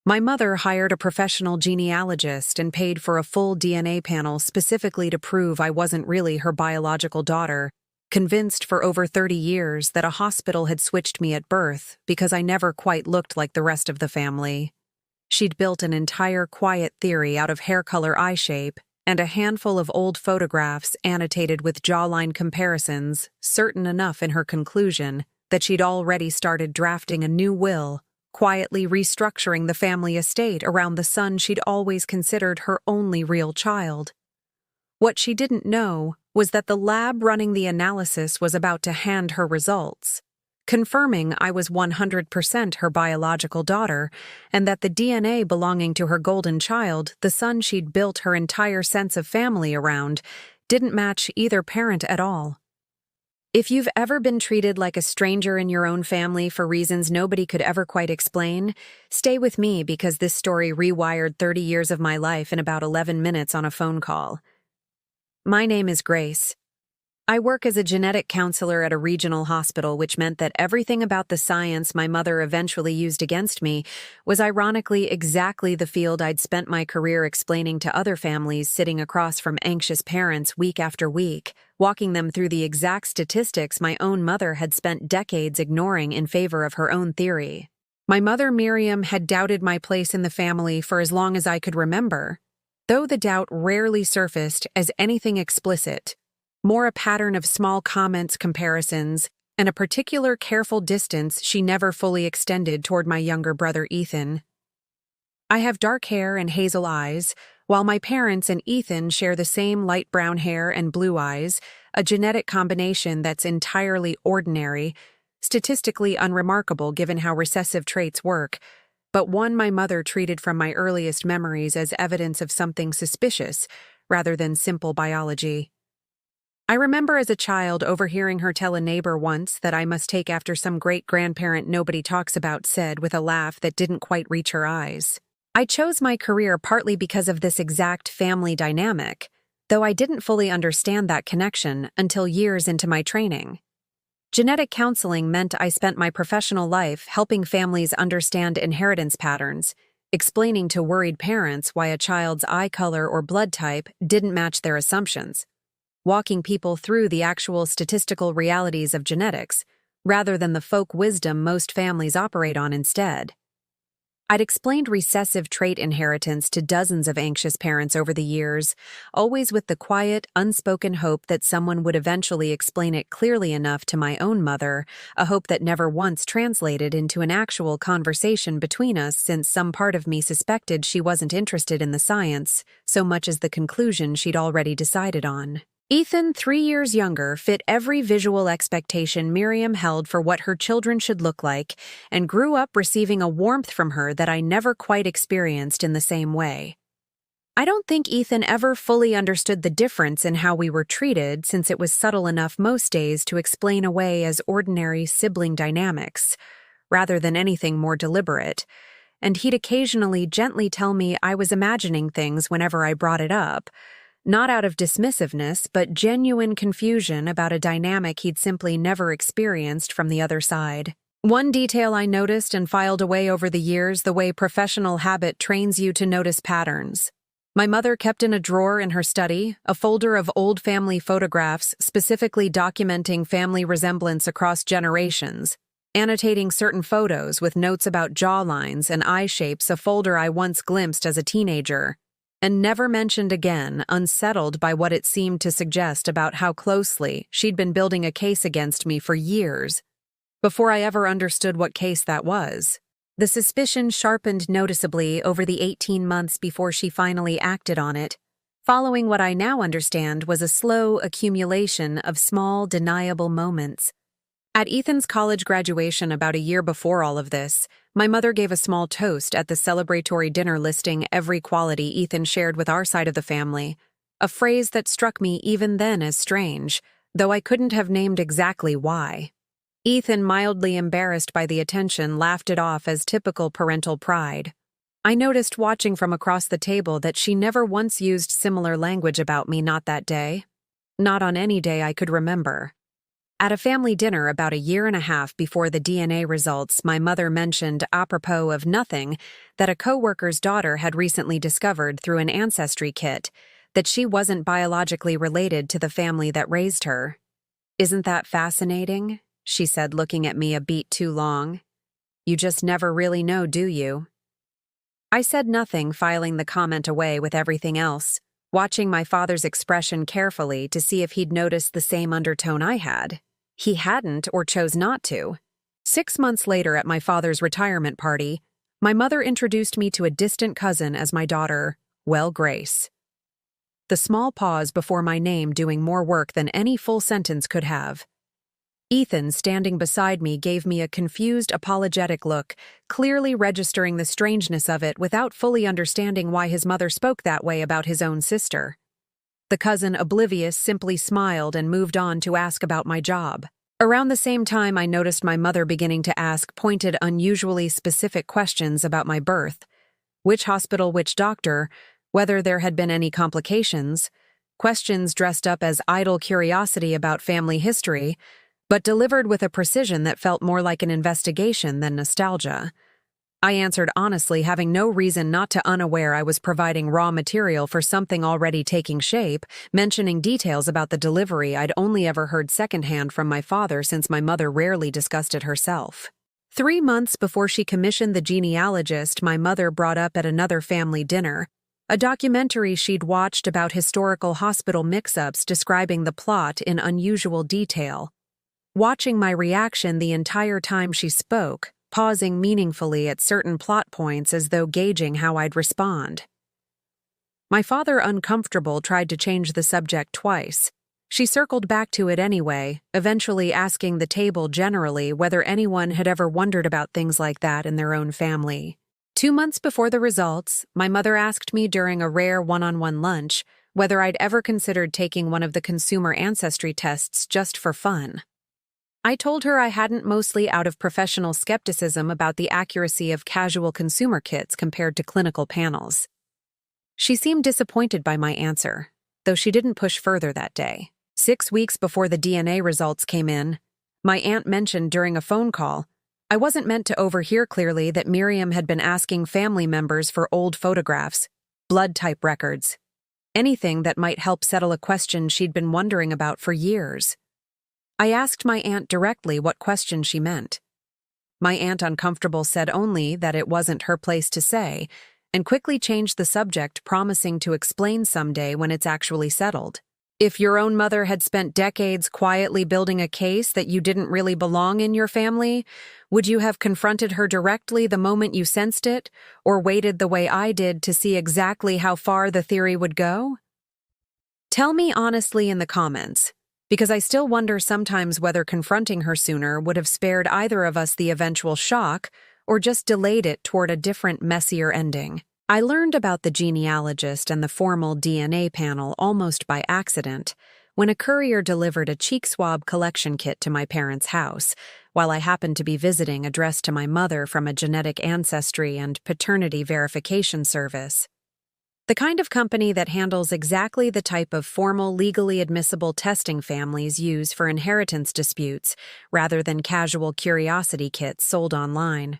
My mother hired a professional genealogist and paid for a full DNA panel specifically to prove I wasn't really her biological daughter, convinced for over 30 years that a hospital had switched me at birth because I never quite looked like the rest of the family. She'd built an entire quiet theory out of hair color, eye shape, and a handful of old photographs annotated with jawline comparisons, certain enough in her conclusion that she'd already started drafting a new will, quietly restructuring the family estate around the son she'd always considered her only real child. What she didn't know was that the lab running the analysis was about to hand her results, confirming I was 100% her biological daughter, and that the DNA belonging to her golden child, the son she'd built her entire sense of family around, didn't match either parent at all. If you've ever been treated like a stranger in your own family for reasons nobody could ever quite explain, stay with me because this story rewired 30 years of my life in about 11 minutes on a phone call. My name is Grace. I work as a genetic counselor at a regional hospital, which meant that everything about the science my mother eventually used against me was ironically exactly the field I'd spent my career explaining to other families sitting across from anxious parents week after week, walking them through the exact statistics my own mother had spent decades ignoring in favor of her own theory. My mother, Miriam, had doubted my place in the family for as long as I could remember, though the doubt rarely surfaced as anything explicit. More a pattern of small comments, comparisons, and a particular careful distance she never fully extended toward my younger brother Ethan. I have dark hair and hazel eyes, while my parents and Ethan share the same light brown hair and blue eyes, a genetic combination that's entirely ordinary, statistically unremarkable given how recessive traits work, but one my mother treated from my earliest memories as evidence of something suspicious rather than simple biology. I remember as a child overhearing her tell a neighbor once that I must take after some great-grandparent nobody talks about said with a laugh that didn't quite reach her eyes. I chose my career partly because of this exact family dynamic, though I didn't fully understand that connection until years into my training. Genetic counseling meant I spent my professional life helping families understand inheritance patterns, explaining to worried parents why a child's eye color or blood type didn't match their assumptions, walking people through the actual statistical realities of genetics, rather than the folk wisdom most families operate on instead. I'd explained recessive trait inheritance to dozens of anxious parents over the years, always with the quiet, unspoken hope that someone would eventually explain it clearly enough to my own mother, a hope that never once translated into an actual conversation between us since some part of me suspected she wasn't interested in the science so much as the conclusion she'd already decided on. Ethan, 3 years younger, fit every visual expectation Miriam held for what her children should look like and grew up receiving a warmth from her that I never quite experienced in the same way. I don't think Ethan ever fully understood the difference in how we were treated since it was subtle enough most days to explain away as ordinary sibling dynamics, rather than anything more deliberate, and he'd occasionally gently tell me I was imagining things whenever I brought it up, not out of dismissiveness, but genuine confusion about a dynamic he'd simply never experienced from the other side. One detail I noticed and filed away over the years, the way professional habit trains you to notice patterns. My mother kept in a drawer in her study a folder of old family photographs specifically documenting family resemblance across generations, annotating certain photos with notes about jawlines and eye shapes, a folder I once glimpsed as a teenager, and never mentioned again, unsettled by what it seemed to suggest about how closely she'd been building a case against me for years, before I ever understood what case that was. The suspicion sharpened noticeably over the 18 months before she finally acted on it, following what I now understand was a slow accumulation of small, deniable moments. At Ethan's college graduation about a year before all of this, my mother gave a small toast at the celebratory dinner listing every quality Ethan shared with our side of the family, a phrase that struck me even then as strange, though I couldn't have named exactly why. Ethan, mildly embarrassed by the attention, laughed it off as typical parental pride. I noticed watching from across the table that she never once used similar language about me, not that day. Not on any day I could remember. At a family dinner about a year and a half before the DNA results, my mother mentioned, apropos of nothing, that a coworker's daughter had recently discovered through an ancestry kit that she wasn't biologically related to the family that raised her. "Isn't that fascinating?" she said, looking at me a beat too long. "You just never really know, do you?" I said nothing, filing the comment away with everything else, watching my father's expression carefully to see if he'd noticed the same undertone I had. He hadn't, or chose not to. 6 months later, at my father's retirement party, my mother introduced me to a distant cousin as my daughter, well, Grace. The small pause before my name doing more work than any full sentence could have. Ethan, standing beside me, gave me a confused, apologetic look, clearly registering the strangeness of it without fully understanding why his mother spoke that way about his own sister. The cousin, oblivious, simply smiled and moved on to ask about my job. Around the same time, I noticed my mother beginning to ask pointed, unusually specific questions about my birth. Which hospital, which doctor, whether there had been any complications. Questions dressed up as idle curiosity about family history, but delivered with a precision that felt more like an investigation than nostalgia. I answered honestly, having no reason not to, unaware I was providing raw material for something already taking shape, mentioning details about the delivery I'd only ever heard secondhand from my father since my mother rarely discussed it herself. 3 months before she commissioned the genealogist, my mother brought up at another family dinner a documentary she'd watched about historical hospital mix-ups, describing the plot in unusual detail. Watching my reaction the entire time she spoke, pausing meaningfully at certain plot points as though gauging how I'd respond. My father, uncomfortable, tried to change the subject twice. She circled back to it anyway, eventually asking the table generally whether anyone had ever wondered about things like that in their own family. 2 months before the results, my mother asked me during a rare one-on-one lunch whether I'd ever considered taking one of the consumer ancestry tests just for fun. I told her I hadn't, mostly out of professional skepticism about the accuracy of casual consumer kits compared to clinical panels. She seemed disappointed by my answer, though she didn't push further that day. 6 weeks before the DNA results came in, my aunt mentioned during a phone call, I wasn't meant to overhear clearly, that Miriam had been asking family members for old photographs, blood type records, anything that might help settle a question she'd been wondering about for years. I asked my aunt directly what question she meant. My aunt, uncomfortable, said only that it wasn't her place to say, and quickly changed the subject, promising to explain someday when it's actually settled. If your own mother had spent decades quietly building a case that you didn't really belong in your family, would you have confronted her directly the moment you sensed it, or waited the way I did to see exactly how far the theory would go? Tell me honestly in the comments, because I still wonder sometimes whether confronting her sooner would have spared either of us the eventual shock or just delayed it toward a different, messier ending. I learned about the genealogist and the formal DNA panel almost by accident when a courier delivered a cheek swab collection kit to my parents' house, while I happened to be visiting, addressed to my mother from a genetic ancestry and paternity verification service. The kind of company that handles exactly the type of formal, legally admissible testing families use for inheritance disputes rather than casual curiosity kits sold online.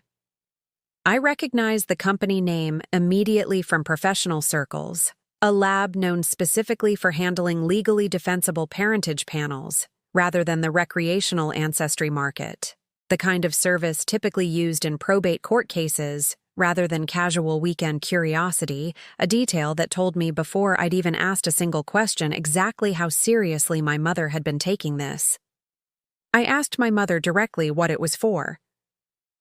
I recognized the company name immediately from professional circles, a lab known specifically for handling legally defensible parentage panels rather than the recreational ancestry market, the kind of service typically used in probate court cases rather than casual weekend curiosity, a detail that told me before I'd even asked a single question exactly how seriously my mother had been taking this. I asked my mother directly what it was for.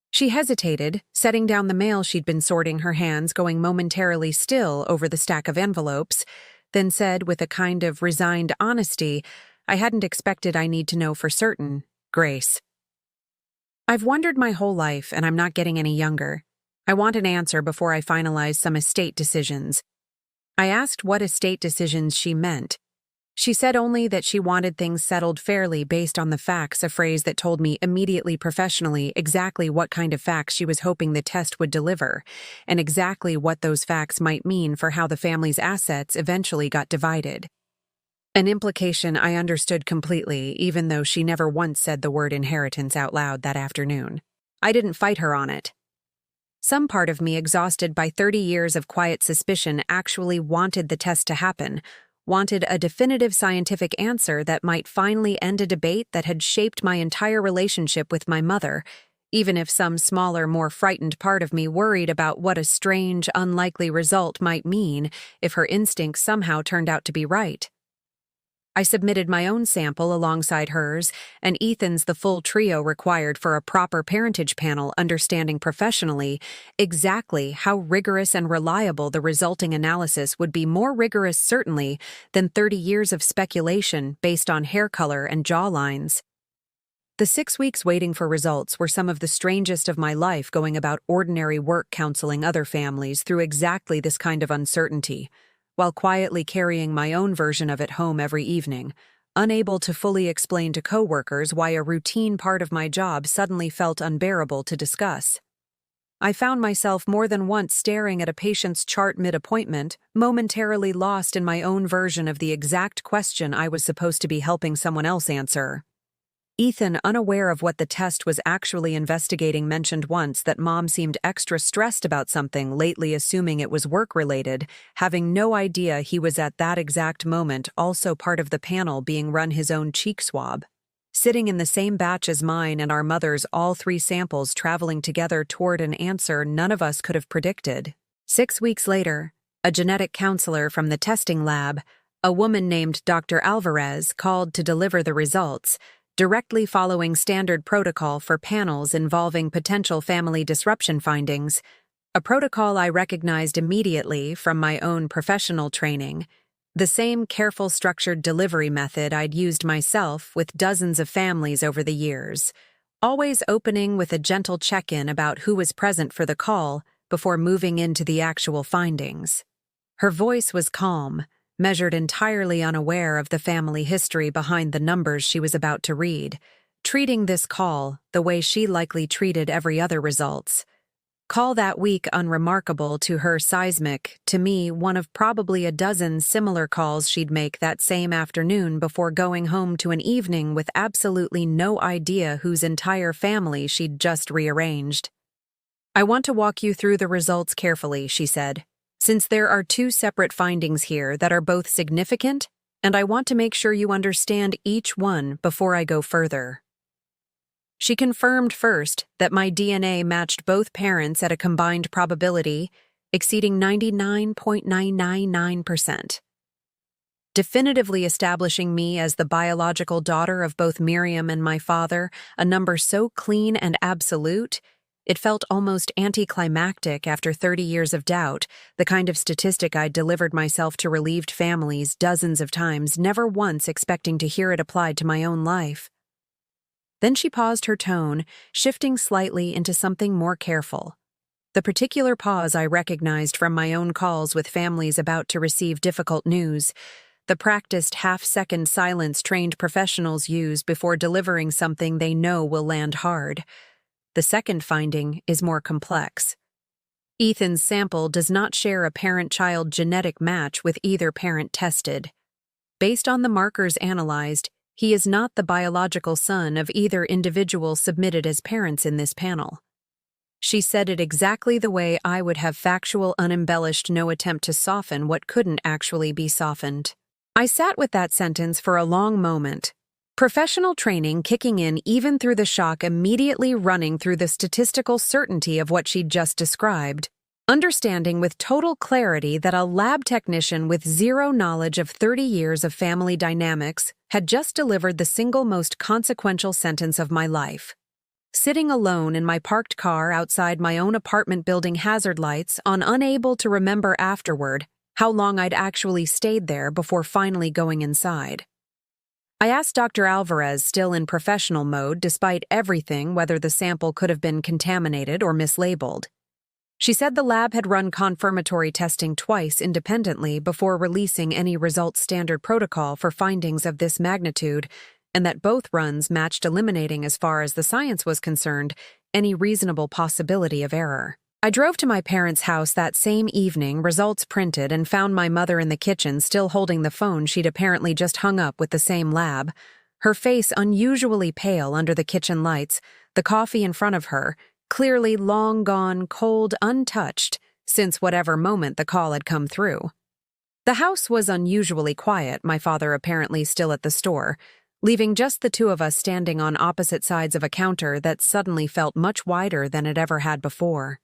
She hesitated, setting down the mail she'd been sorting, her hands going momentarily still over the stack of envelopes, then said with a kind of resigned honesty I hadn't expected I need to know for certain, "Grace, I've wondered my whole life, and I'm not getting any younger. I want an answer before I finalize some estate decisions." I asked what estate decisions she meant. She said only that she wanted things settled fairly based on the facts, a phrase that told me immediately professionally exactly what kind of facts she was hoping the test would deliver, and exactly what those facts might mean for how the family's assets eventually got divided. An implication I understood completely, even though she never once said the word inheritance out loud that afternoon. I didn't fight her on it. Some part of me, exhausted by 30 years of quiet suspicion, actually wanted the test to happen, wanted a definitive scientific answer that might finally end a debate that had shaped my entire relationship with my mother, even if some smaller, more frightened part of me worried about what a strange, unlikely result might mean if her instincts somehow turned out to be right. I submitted my own sample alongside hers, and Ethan's the full trio required for a proper parentage panel, understanding professionally exactly how rigorous and reliable the resulting analysis would be, more rigorous certainly than 30 years of speculation based on hair color and jawlines. The 6 weeks waiting for results were some of the strangest of my life, going about ordinary work counseling other families through exactly this kind of uncertainty, while quietly carrying my own version of it home every evening, unable to fully explain to coworkers why a routine part of my job suddenly felt unbearable to discuss. I found myself more than once staring at a patient's chart mid-appointment, momentarily lost in my own version of the exact question I was supposed to be helping someone else answer. Ethan, unaware of what the test was actually investigating, mentioned once that Mom seemed extra stressed about something lately, assuming it was work-related, having no idea he was at that exact moment also part of the panel being run his own cheek swab. Sitting in the same batch as mine and our mother's, all 3 samples traveling together toward an answer none of us could have predicted. 6 weeks later, a genetic counselor from the testing lab, a woman named Dr. Alvarez, called to deliver the results, directly following standard protocol for panels involving potential family disruption findings, a protocol I recognized immediately from my own professional training, the same careful, structured delivery method I'd used myself with dozens of families over the years, always opening with a gentle check-in about who was present for the call before moving into the actual findings. Her voice was calm, measured entirely unaware of the family history behind the numbers she was about to read, treating this call the way she likely treated every other results. Call that week unremarkable to her, seismic, to me one of probably a dozen similar calls she'd make that same afternoon before going home to an evening with absolutely no idea whose entire family she'd just rearranged. "I want to walk you through the results carefully," she said, "since there are 2 separate findings here that are both significant, and I want to make sure you understand each one before I go further." She confirmed first that my DNA matched both parents at a combined probability exceeding 99.999%, definitively establishing me as the biological daughter of both Miriam and my father, a number so clean and absolute it felt almost anticlimactic after 30 years of doubt, the kind of statistic I'd delivered myself to relieved families dozens of times, never once expecting to hear it applied to my own life. Then she paused, her tone shifting slightly into something more careful. The particular pause I recognized from my own calls with families about to receive difficult news, the practiced half-second silence trained professionals use before delivering something they know will land hard. The second finding is more complex. Ethan's sample does not share a parent-child genetic match with either parent tested. Based on the markers analyzed, he is not the biological son of either individual submitted as parents in this panel. She said it exactly the way I would have, factual, unembellished, no attempt to soften what couldn't actually be softened. I sat with that sentence for a long moment, professional training kicking in even through the shock immediately running through the statistical certainty of what she'd just described, understanding with total clarity that a lab technician with zero knowledge of 30 years of family dynamics had just delivered the single most consequential sentence of my life. Sitting alone in my parked car outside my own apartment building, hazard lights on, unable to remember afterward how long I'd actually stayed there before finally going inside. I asked Dr. Alvarez, still in professional mode despite everything, whether the sample could have been contaminated or mislabeled. She said the lab had run confirmatory testing twice independently before releasing any results, standard protocol for findings of this magnitude, and that both runs matched, eliminating, as far as the science was concerned, any reasonable possibility of error. I drove to my parents' house that same evening, results printed, and found my mother in the kitchen still holding the phone she'd apparently just hung up with the same lab, her face unusually pale under the kitchen lights, the coffee in front of her, clearly long gone, cold, untouched, since whatever moment the call had come through. The house was unusually quiet, my father apparently still at the store, leaving just the two of us standing on opposite sides of a counter that suddenly felt much wider than it ever had before.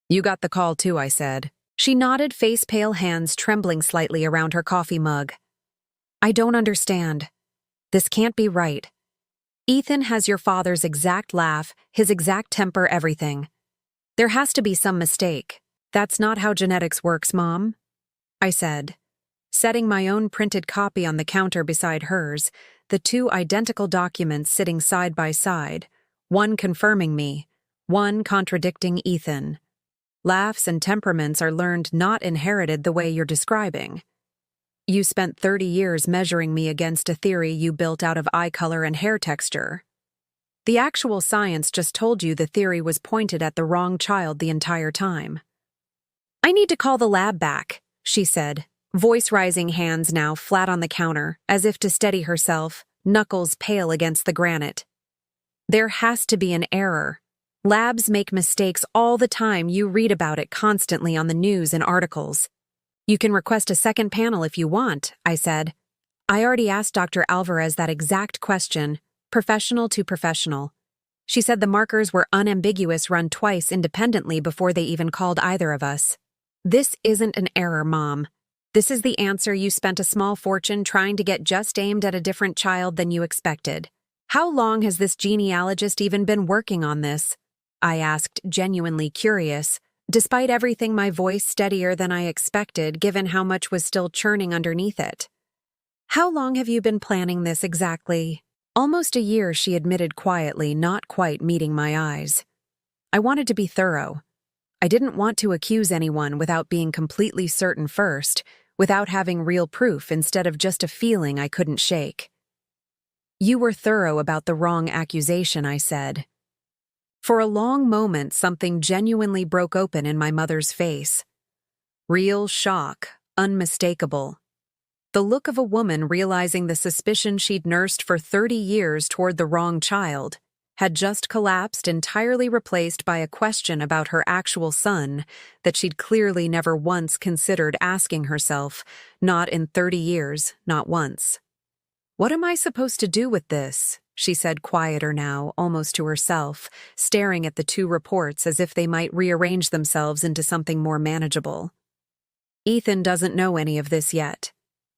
"You got the call too," I said. She nodded, face-pale hands trembling slightly around her coffee mug. "I don't understand. This can't be right. Ethan has your father's exact laugh, his exact temper, everything. There has to be some mistake. That's not how genetics works, Mom," I said, setting my own printed copy on the counter beside hers, the two identical documents sitting side by side, one confirming me, one contradicting Ethan. Laughs and temperaments are learned, not inherited the way you're describing. You spent 30 years measuring me against a theory you built out of eye color and hair texture. The actual science just told you the theory was pointed at the wrong child the entire time. "I need to call the lab back," she said, voice rising, hands now flat on the counter, as if to steady herself, knuckles pale against the granite. "There has to be an error. Labs make mistakes all the time. You read about it constantly on the news and articles. You can request a second panel if you want," I said. "I already asked Dr. Alvarez that exact question, professional to professional. She said the markers were unambiguous, run twice independently before they even called either of us. This isn't an error, Mom. This is the answer you spent a small fortune trying to get just aimed at a different child than you expected. How long has this genealogist even been working on this?" I asked, genuinely curious, despite everything my voice steadier than I expected given how much was still churning underneath it. "How long have you been planning this exactly?" "Almost a year," she admitted quietly, not quite meeting my eyes. "I wanted to be thorough. I didn't want to accuse anyone without being completely certain first, without having real proof instead of just a feeling I couldn't shake." "You were thorough about the wrong accusation," I said. For a long moment, something genuinely broke open in my mother's face. Real shock, unmistakable. The look of a woman realizing the suspicion she'd nursed for 30 years toward the wrong child had just collapsed, entirely replaced by a question about her actual son that she'd clearly never once considered asking herself, not in 30 years, not once. "What am I supposed to do with this?" she said, quieter now, almost to herself, staring at the two reports as if they might rearrange themselves into something more manageable. "Ethan doesn't know any of this yet.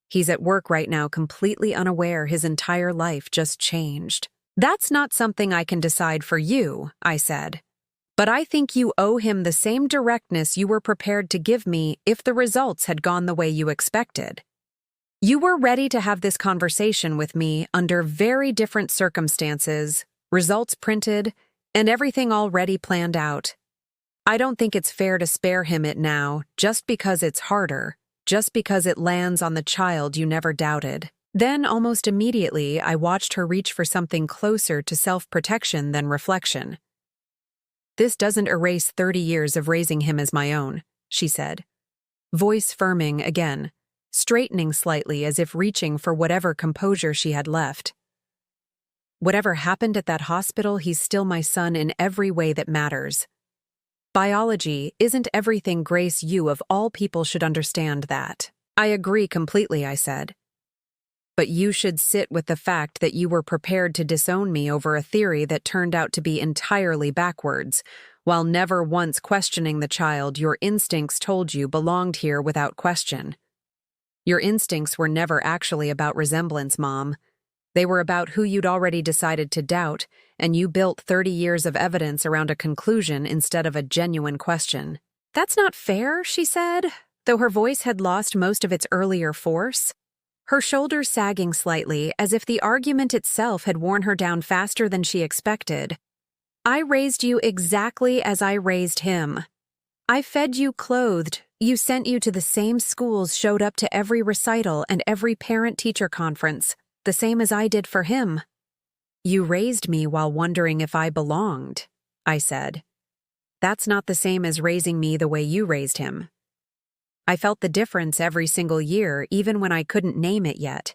He's at work right now, completely unaware his entire life just changed. That's not something I can decide for you," I said. "But I think you owe him the same directness you were prepared to give me if the results had gone the way you expected. You were ready to have this conversation with me under very different circumstances, results printed, and everything already planned out. I don't think it's fair to spare him it now just because it's harder, just because it lands on the child you never doubted." Then, almost immediately, I watched her reach for something closer to self-protection than reflection. "This doesn't erase 30 years of raising him as my own," she said, voice firming again, straightening slightly as if reaching for whatever composure she had left. "Whatever happened at that hospital, he's still my son in every way that matters. Biology isn't everything, Grace. You of all people should understand that." "I agree completely," I said. "But you should sit with the fact that you were prepared to disown me over a theory that turned out to be entirely backwards, while never once questioning the child your instincts told you belonged here without question. Your instincts were never actually about resemblance, Mom. They were about who you'd already decided to doubt, and you built 30 years of evidence around a conclusion instead of a genuine question." "That's not fair," she said, though her voice had lost most of its earlier force, her shoulders sagging slightly as if the argument itself had worn her down faster than she expected. "I raised you exactly as I raised him. I fed you, clothed you, sent you to the same schools, showed up to every recital and every parent-teacher conference, the same as I did for him. You raised me while wondering if I belonged," I said. That's not the same as raising me the way you raised him. I felt the difference every single year, even when I couldn't name it yet.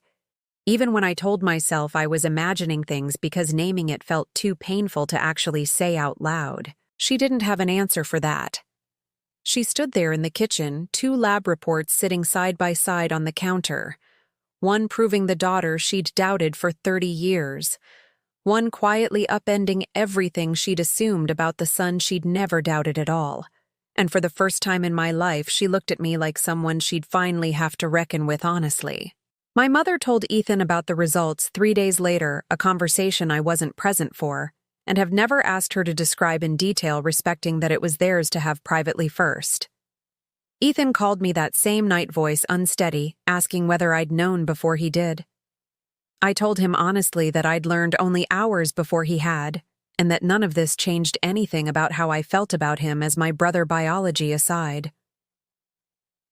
Even when I told myself I was imagining things because naming it felt too painful to actually say out loud. She didn't have an answer for that. She stood there in the kitchen, 2 lab reports sitting side by side on the counter. One proving the daughter she'd doubted for 30 years. One quietly upending everything she'd assumed about the son she'd never doubted at all. And for the first time in my life, she looked at me like someone she'd finally have to reckon with honestly. My mother told Ethan about the results 3 days later, a conversation I wasn't present for, and have never asked her to describe in detail, respecting that it was theirs to have privately first. Ethan called me that same night, voice unsteady, asking whether I'd known before he did. I told him honestly that I'd learned only hours before he had, and that none of this changed anything about how I felt about him as my brother biology aside.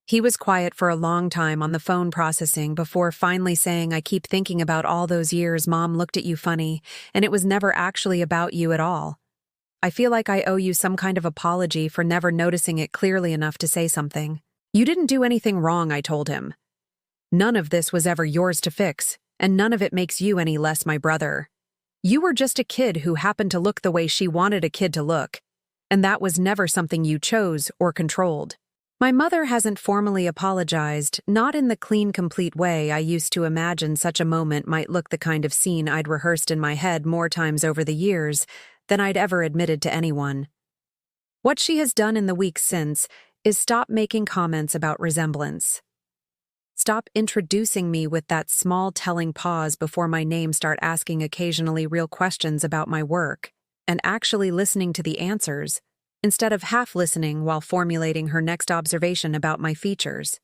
He was quiet for a long time on the phone processing before finally saying, "I keep thinking about all those years Mom looked at you funny, and it was never actually about you at all. I feel like I owe you some kind of apology for never noticing it clearly enough to say something." "You didn't do anything wrong," I told him. "None of this was ever yours to fix, and none of it makes you any less my brother. You were just a kid who happened to look the way she wanted a kid to look, and that was never something you chose or controlled." My mother hasn't formally apologized, not in the clean, complete way I used to imagine such a moment might look, the kind of scene I'd rehearsed in my head more times over the years than I'd ever admitted to anyone. What she has done in the weeks since is stop making comments about resemblance. Stop introducing me with that small telling pause before my name, start asking occasionally real questions about my work, and actually listening to the answers, instead of half listening while formulating her next observation about my features.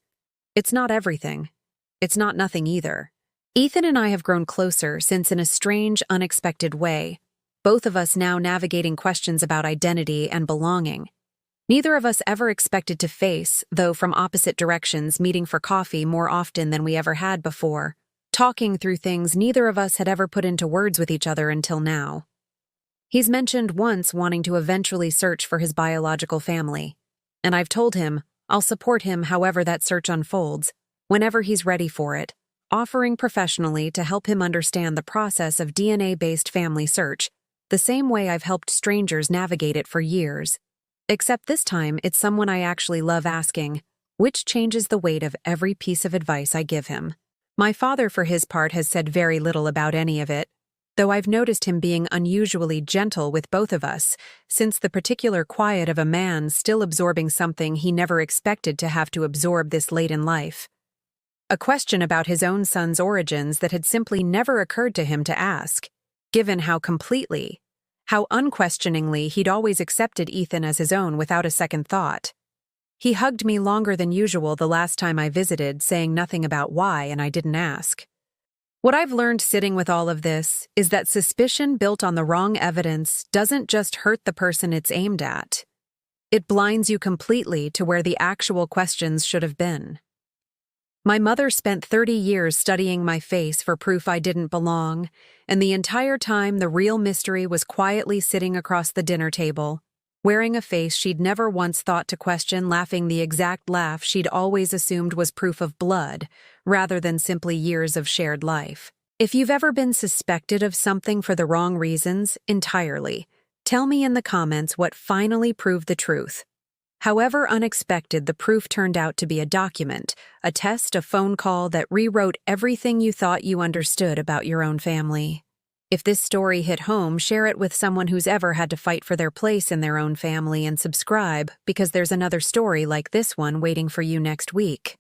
It's not everything. It's not nothing either. Ethan and I have grown closer since, in a strange, unexpected way, both of us now navigating questions about identity and belonging. Neither of us ever expected to face, though from opposite directions, meeting for coffee more often than we ever had before, talking through things neither of us had ever put into words with each other until now. He's mentioned once wanting to eventually search for his biological family, and I've told him I'll support him however that search unfolds, whenever he's ready for it, offering professionally to help him understand the process of DNA-based family search, the same way I've helped strangers navigate it for years. Except this time it's someone I actually love asking, which changes the weight of every piece of advice I give him. My father, for his part, has said very little about any of it, though I've noticed him being unusually gentle with both of us, since the particular quiet of a man still absorbing something he never expected to have to absorb this late in life. A question about his own son's origins that had simply never occurred to him to ask, given how completely, how unquestioningly he'd always accepted Ethan as his own without a second thought. He hugged me longer than usual the last time I visited, saying nothing about why, and I didn't ask. What I've learned sitting with all of this is that suspicion built on the wrong evidence doesn't just hurt the person it's aimed at. It blinds you completely to where the actual questions should have been. My mother spent 30 years studying my face for proof I didn't belong, and the entire time the real mystery was quietly sitting across the dinner table, wearing a face she'd never once thought to question, laughing the exact laugh she'd always assumed was proof of blood, rather than simply years of shared life. If you've ever been suspected of something for the wrong reasons, entirely, tell me in the comments what finally proved the truth. However unexpected the proof turned out to be, a document, a test, a phone call that rewrote everything you thought you understood about your own family. If this story hit home, share it with someone who's ever had to fight for their place in their own family, and subscribe, because there's another story like this one waiting for you next week.